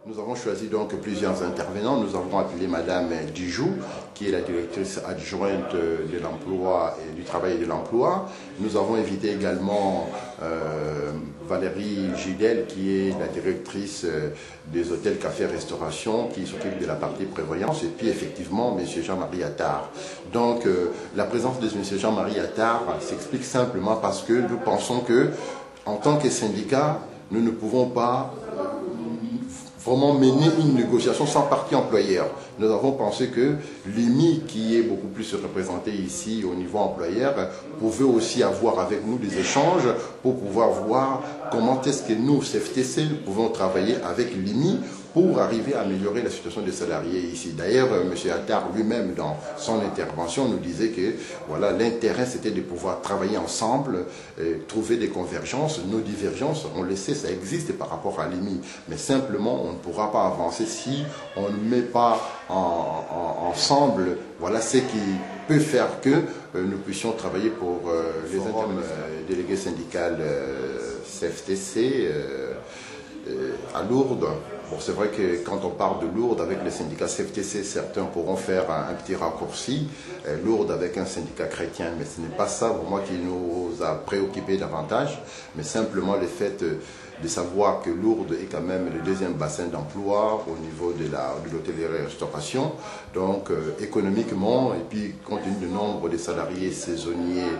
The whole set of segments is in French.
Nous avons choisi donc plusieurs intervenants. Nous avons appelé Madame Dijou, qui est la directrice adjointe de l'emploi et du travail et de l'emploi. Nous avons invité également Valérie Gidel, qui est la directrice des hôtels, cafés, restauration, qui s'occupe de la partie prévoyance, et puis effectivement M. Jean-Marie Attard. Donc la présence de M. Jean-Marie Attard s'explique simplement parce que nous pensons que, en tant que syndicat, nous ne pouvons pas vraiment mener une négociation sans partie employeur. Nous avons pensé que l'UMI, qui est beaucoup plus représenté ici au niveau employeur, pouvait aussi avoir avec nous des échanges pour pouvoir voir comment est-ce que nous, CFTC, pouvons travailler avec l'UMI pour arriver à améliorer la situation des salariés ici. D'ailleurs, M. Attard lui-même, dans son intervention, nous disait que voilà, l'intérêt, c'était de pouvoir travailler ensemble, trouver des convergences. Nos divergences, on le sait, ça existe par rapport à l'UMI, mais simplement, on ne pourra pas avancer si on ne met pas ensemble, voilà ce qui peut faire que nous puissions travailler pour les délégués syndicales CFTC à Lourdes. Bon, c'est vrai que quand on parle de Lourdes avec les syndicats CFTC, certains pourront faire un petit raccourci. Lourdes avec un syndicat chrétien, mais ce n'est pas ça vraiment qui nous a préoccupé davantage, mais simplement le fait de savoir que Lourdes est quand même le deuxième bassin d'emploi au niveau de l'hôtellerie-restauration. Donc économiquement, et puis compte tenu du nombre de salariés saisonniers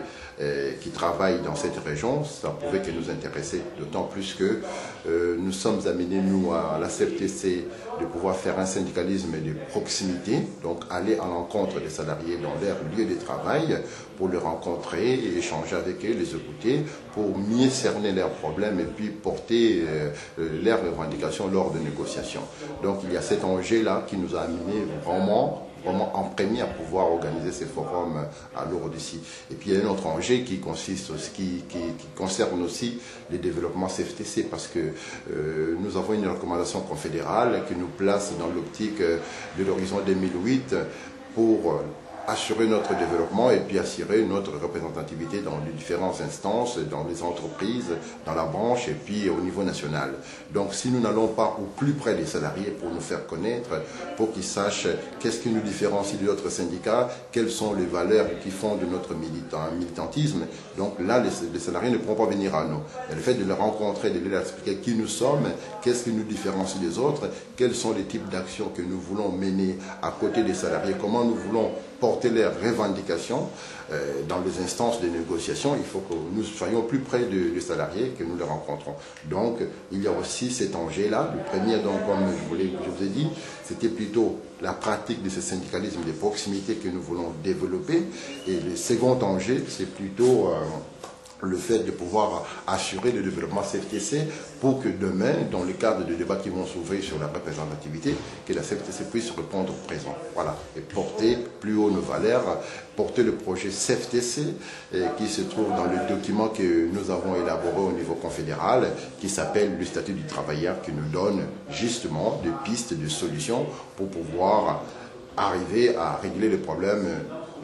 qui travaillent dans cette région, ça pouvait que nous intéresser, d'autant plus que nous sommes amenés, nous, à la CFTC, de pouvoir faire un syndicalisme de proximité, donc aller à l'encontre des salariés dans leur lieu de travail pour les rencontrer et échanger avec eux, les écouter, pour mieux cerner leurs problèmes et puis porter leurs revendications lors de négociations. Donc il y a cet enjeu-là qui nous a amené vraiment en premier à pouvoir organiser ces forums à Lourdes ici. Et puis il y a un autre enjeu qui consiste aussi, qui concerne aussi le développement CFTC, parce que nous avons une recommandation confédérale qui nous place dans l'optique de l'horizon 2008 pour assurer notre développement et puis assurer notre représentativité dans les différentes instances, dans les entreprises, dans la branche et puis au niveau national. Donc si nous n'allons pas au plus près des salariés pour nous faire connaître, pour qu'ils sachent qu'est-ce qui nous différencie de d'autres syndicats, quelles sont les valeurs qui font de notre militantisme, donc là les salariés ne pourront pas venir à nous. Et le fait de les rencontrer, de leur expliquer qui nous sommes, qu'est-ce qui nous différencie des autres, quels sont les types d'actions que nous voulons mener à côté des salariés, comment nous voulons porter leurs revendications dans les instances de négociation, il faut que nous soyons plus près des salariés, que nous les rencontrons. Donc, il y a aussi cet enjeu-là. Le premier, donc, comme je vous ai dit, c'était plutôt la pratique de ce syndicalisme de proximité que nous voulons développer. Et le second enjeu, c'est plutôt le fait de pouvoir assurer le développement CFTC pour que demain, dans le cadre des débats qui vont s'ouvrir sur la représentativité, que la CFTC puisse répondre présent. Voilà. Et porter plus haut nos valeurs, porter le projet CFTC qui se trouve dans le document que nous avons élaboré au niveau confédéral, qui s'appelle le statut du travailleur, qui nous donne justement des pistes, des solutions pour pouvoir arriver à régler les problèmes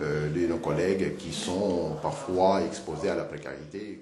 de nos collègues qui sont parfois exposés à la précarité.